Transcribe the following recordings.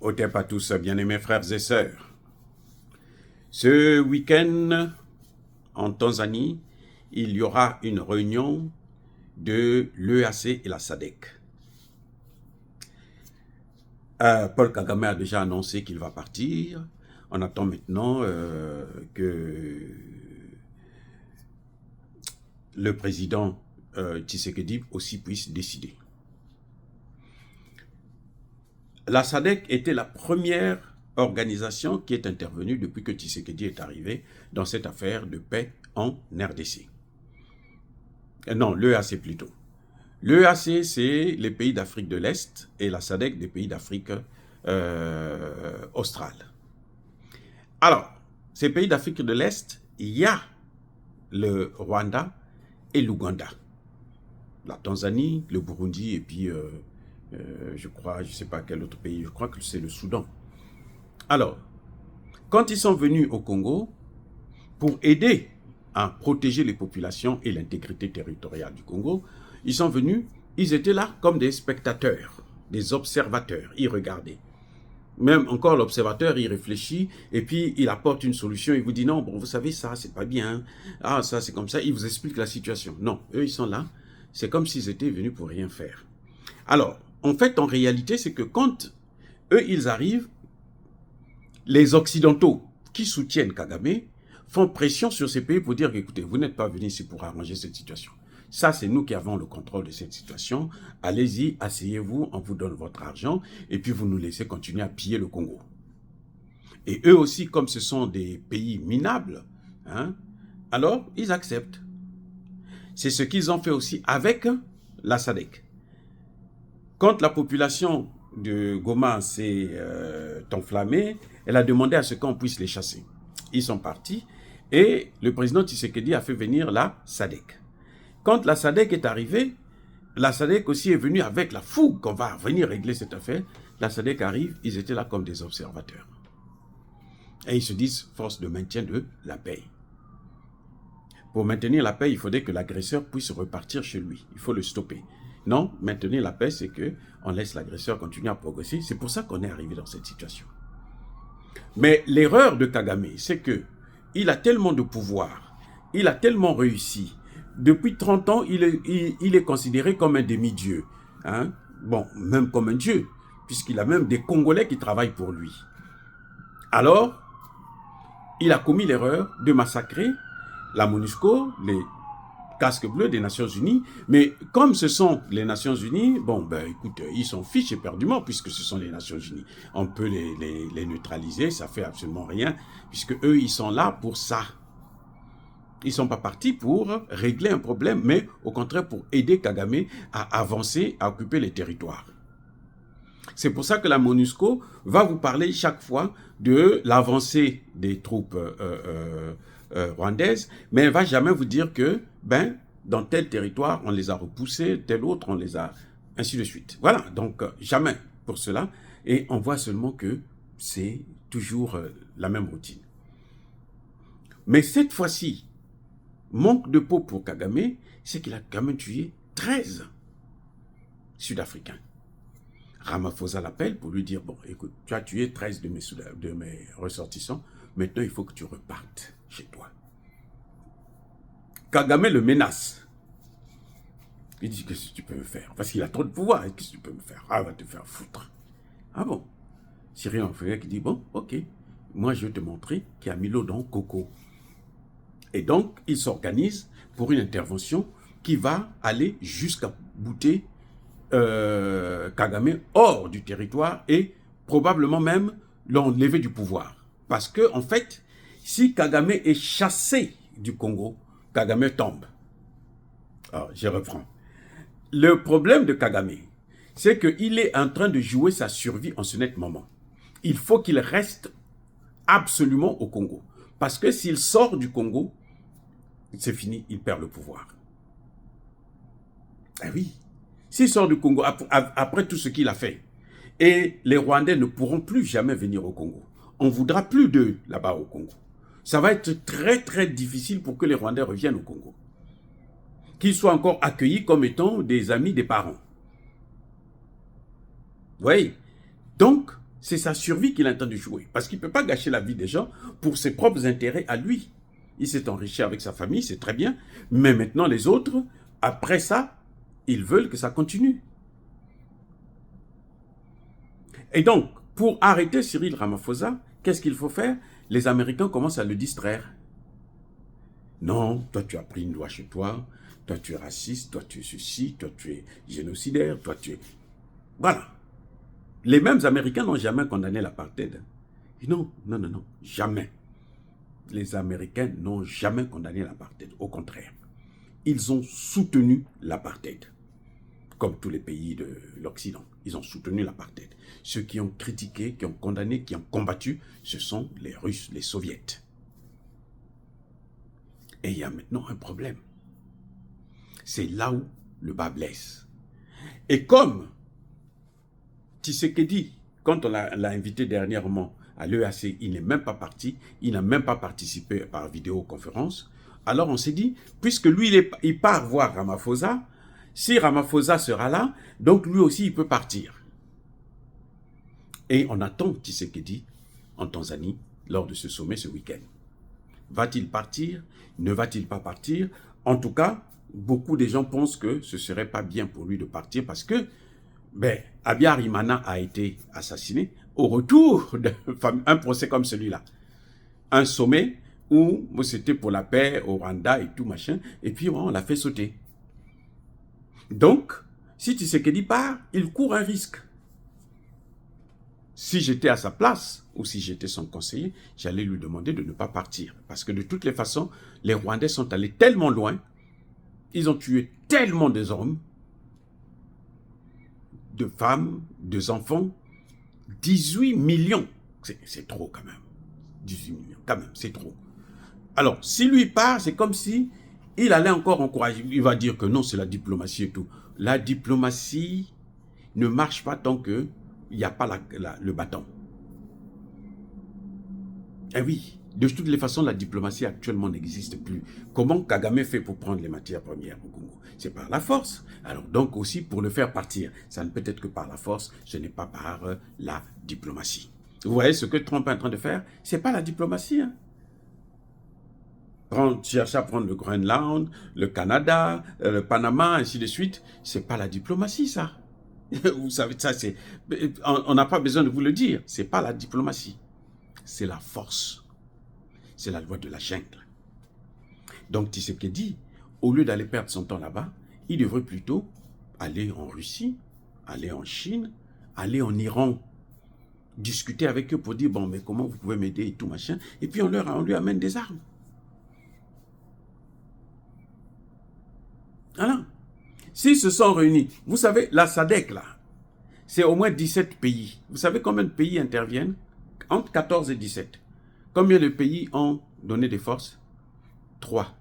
Otep à tous, bien-aimés frères et sœurs. Ce week-end, en Tanzanie, il y aura une réunion de l'EAC et la SADC. Paul Kagame a déjà annoncé qu'il va partir. On attend maintenant que le président Tshisekedi aussi puisse décider. La SADC était la première organisation qui est intervenue depuis que Tshisekedi est arrivé dans cette affaire de paix en RDC. Non, l'EAC plutôt. L'EAC, c'est les pays d'Afrique de l'Est et la SADC des pays d'Afrique australe. Alors, ces pays d'Afrique de l'Est, il y a le Rwanda et l'Ouganda. La Tanzanie, le Burundi et puis je crois, je ne sais pas quel autre pays, je crois que c'est le Soudan. Alors, quand ils sont venus au Congo, pour aider à protéger les populations et l'intégrité territoriale du Congo, ils sont venus, ils étaient là comme des spectateurs, des observateurs, ils regardaient. Même encore l'observateur, il réfléchit et puis il apporte une solution, il vous dit non, bon, vous savez, ça, c'est pas bien, ah, ça, c'est comme ça, il vous explique la situation. Non, eux, ils sont là, c'est comme s'ils étaient venus pour rien faire. Alors, en fait, en réalité, c'est que quand eux, ils arrivent, les Occidentaux qui soutiennent Kagame font pression sur ces pays pour dire, écoutez, vous n'êtes pas venus ici pour arranger cette situation. Ça, c'est nous qui avons le contrôle de cette situation. Allez-y, asseyez-vous, on vous donne votre argent et puis vous nous laissez continuer à piller le Congo. Et eux aussi, comme ce sont des pays minables, hein, alors ils acceptent. C'est ce qu'ils ont fait aussi avec la SADC. Quand la population de Goma s'est enflammée, elle a demandé à ce qu'on puisse les chasser. Ils sont partis et le président Tshisekedi a fait venir la SADC. Quand la SADC est arrivée, la SADC aussi est venue avec la fougue qu'on va venir régler cette affaire. La SADC arrive, ils étaient là comme des observateurs. Et ils se disent force de maintien de la paix. Pour maintenir la paix, il faudrait que l'agresseur puisse repartir chez lui. Il faut le stopper. Non, maintenir la paix, c'est qu'on laisse l'agresseur continuer à progresser. C'est pour ça qu'on est arrivé dans cette situation. Mais l'erreur de Kagame, c'est qu'il a tellement de pouvoir, il a tellement réussi. Depuis 30 ans, il est considéré comme un demi-dieu. Hein? Bon, même comme un dieu, puisqu'il a même des Congolais qui travaillent pour lui. Alors, il a commis l'erreur de massacrer la MONUSCO, les casques bleus des Nations Unies, mais comme ce sont les Nations Unies, bon, ben écoute, ils s'en fichent éperdument puisque ce sont les Nations Unies. On peut les neutraliser, ça fait absolument rien, puisque eux, ils sont là pour ça. Ils ne sont pas partis pour régler un problème, mais au contraire pour aider Kagame à avancer, à occuper les territoires. C'est pour ça que la MONUSCO va vous parler chaque fois de l'avancée des troupes rwandaises, mais elle ne va jamais vous dire que, ben, dans tel territoire, on les a repoussés, tel autre, on les a, ainsi de suite. Voilà, donc jamais pour cela. Et on voit seulement que c'est toujours la même routine. Mais cette fois-ci, manque de peau pour Kagame, c'est qu'il a quand même tué 13 Sud-Africains. Ramaphosa l'appelle pour lui dire, bon, écoute, tu as tué 13 de mes ressortissants, maintenant il faut que tu repartes chez toi. Kagame le menace. Il dit, qu'est-ce que tu peux me faire? Parce qu'il a trop de pouvoir, qu'est-ce que tu peux me faire? Ah, il va te faire foutre. Ah bon? Cyril Hanouna qui dit, bon, ok, moi je vais te montrer qu'il y a Milo dans Coco. Et donc, il s'organise pour une intervention qui va aller jusqu'à bouter Kagame hors du territoire et probablement même l'enlever du pouvoir. Parce que, en fait, si Kagame est chassé du Congo, Kagame tombe. Alors, je reprends. Le problème de Kagame, c'est qu'il est en train de jouer sa survie en ce net moment. Il faut qu'il reste absolument au Congo. Parce que s'il sort du Congo, c'est fini, il perd le pouvoir. Ah oui. S'il sort du Congo, après tout ce qu'il a fait, et les Rwandais ne pourront plus jamais venir au Congo. On ne voudra plus d'eux là-bas au Congo. Ça va être très très difficile pour que les Rwandais reviennent au Congo. Qu'ils soient encore accueillis comme étant des amis des parents. Vous voyez? Donc, C'est sa survie qu'il entend de jouer. Parce qu'il ne peut pas gâcher la vie des gens pour ses propres intérêts à lui. Il s'est enrichi avec sa famille, c'est très bien. Mais maintenant, les autres, après ça, ils veulent que ça continue. Et donc, pour arrêter Cyril Ramaphosa, qu'est-ce qu'il faut faire? Les Américains commencent à le distraire. Non, toi tu as pris une loi chez toi, toi tu es raciste, toi tu es ceci, toi tu es génocidaire, toi tu es... Voilà. Les mêmes Américains n'ont jamais condamné l'apartheid. Non, non, non, non, jamais. Les Américains n'ont jamais condamné l'apartheid. Au contraire, ils ont soutenu l'apartheid. Comme tous les pays de l'Occident, ils ont soutenu l'apartheid. Ceux qui ont critiqué, qui ont condamné, qui ont combattu, ce sont les Russes, les Soviétiques. Et il y a maintenant un problème. C'est là où le bas blesse. Et comme Tshisekedi, quand on l'a invité dernièrement à l'EAC, il n'est même pas parti, il n'a même pas participé par vidéoconférence. Alors on s'est dit, puisque lui, il part voir Ramaphosa, si Ramaphosa sera là, donc lui aussi, il peut partir. Et on attend Tshisekedi en Tanzanie lors de ce sommet ce week-end. Va-t-il partir? Ne va-t-il pas partir? En tout cas, beaucoup de gens pensent que ce ne serait pas bien pour lui de partir parce que Abiyarimana a été assassiné au retour d'un procès comme celui-là. Un sommet où c'était pour la paix au Rwanda et tout machin, et puis on l'a fait sauter. Donc, si Tshisekedi part, il court un risque. Si j'étais à sa place, ou si j'étais son conseiller, j'allais lui demander de ne pas partir. Parce que de toutes les façons, les Rwandais sont allés tellement loin, ils ont tué tellement des hommes, de femmes, des enfants, 18 millions. C'est trop quand même. 18 millions, quand même, c'est trop. Alors, si lui part, c'est comme si il allait encore encourager. Il va dire que non, c'est la diplomatie et tout. La diplomatie ne marche pas tant qu'il n'y a pas le bâton. Eh oui, de toutes les façons, la diplomatie actuellement n'existe plus. Comment Kagame fait pour prendre les matières premières au Congo? C'est par la force. Alors donc aussi, pour le faire partir, ça ne peut être que par la force, ce n'est pas par la diplomatie. Vous voyez ce que Trump est en train de faire? Ce n'est pas la diplomatie. Hein? Chercher à prendre le Groenland, le Canada, le Panama, ainsi de suite. Ce n'est pas la diplomatie, ça. Vous savez, ça, c'est... On n'a pas besoin de vous le dire. Ce n'est pas la diplomatie. C'est la force. C'est la loi de la jungle. Donc Tshisekedi, au lieu d'aller perdre son temps là-bas, il devrait plutôt aller en Russie, aller en Chine, aller en Iran, discuter avec eux pour dire, bon, mais comment vous pouvez m'aider et tout machin, et puis on lui amène des armes. Voilà. S'ils se sont réunis, vous savez, la SADC là, c'est au moins 17 pays. Vous savez combien de pays interviennent? Entre 14 et 17. Combien de pays ont donné des forces? 3.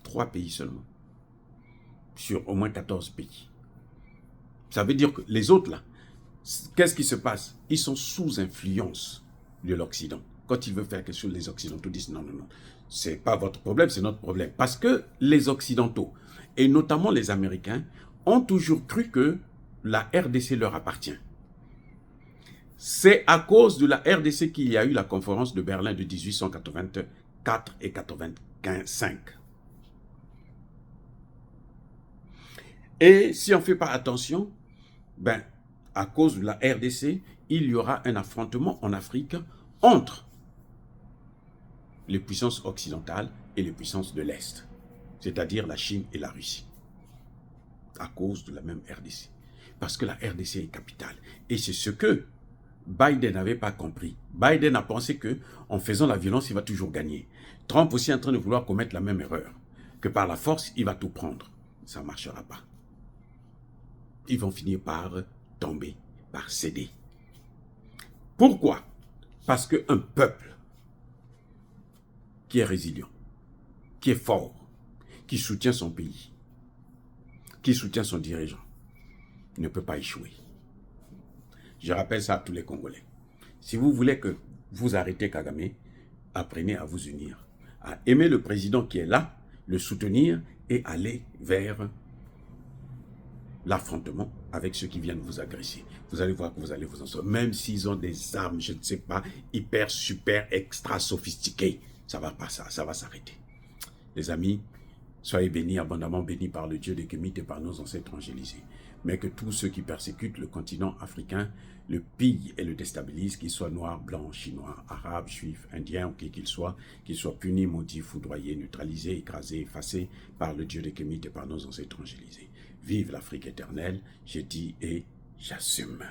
3 pays seulement. Sur au moins 14 pays. Ça veut dire que les autres là, qu'est-ce qui se passe? Ils sont sous influence de l'Occident. Quand ils veulent faire quelque chose, les Occidentaux disent non, non, non. C'est pas votre problème, c'est notre problème. Parce que les Occidentaux, et notamment les Américains, ont toujours cru que la RDC leur appartient. C'est à cause de la RDC qu'il y a eu la conférence de Berlin de 1884 et 1885. Et si on ne fait pas attention, à cause de la RDC, il y aura un affrontement en Afrique entre les puissances occidentales et les puissances de l'Est, c'est-à-dire la Chine et la Russie, à cause de la même RDC. Parce que la RDC est capitale. Et c'est ce que Biden n'avait pas compris. Biden a pensé qu'en faisant la violence, il va toujours gagner. Trump aussi est en train de vouloir commettre la même erreur, que par la force, il va tout prendre. Ça ne marchera pas. Ils vont finir par tomber, par céder. Pourquoi? Parce qu'un peuple qui est résilient, qui est fort, qui soutient son pays, qui soutient son dirigeant, ne peut pas échouer. Je rappelle ça à tous les Congolais. Si vous voulez que vous arrêtez Kagame, apprenez à vous unir, à aimer le président qui est là, le soutenir et aller vers l'affrontement avec ceux qui viennent vous agresser. Vous allez voir que vous allez vous en sortir. Même s'ils ont des armes, je ne sais pas, hyper, super, extra sophistiquées, ça va pas ça va s'arrêter. Les amis, soyez bénis, abondamment bénis par le Dieu des Kémites et par nos ancêtres angélisés. Mais que tous ceux qui persécutent le continent africain le pillent et le déstabilisent, qu'ils soient noirs, blancs, chinois, arabes, juifs, indiens, ou qu'ils soient punis, maudits, foudroyés, neutralisés, écrasés, effacés par le Dieu des Kémites et par nos ancêtres angélisés. Vive l'Afrique éternelle, j'ai dit et j'assume.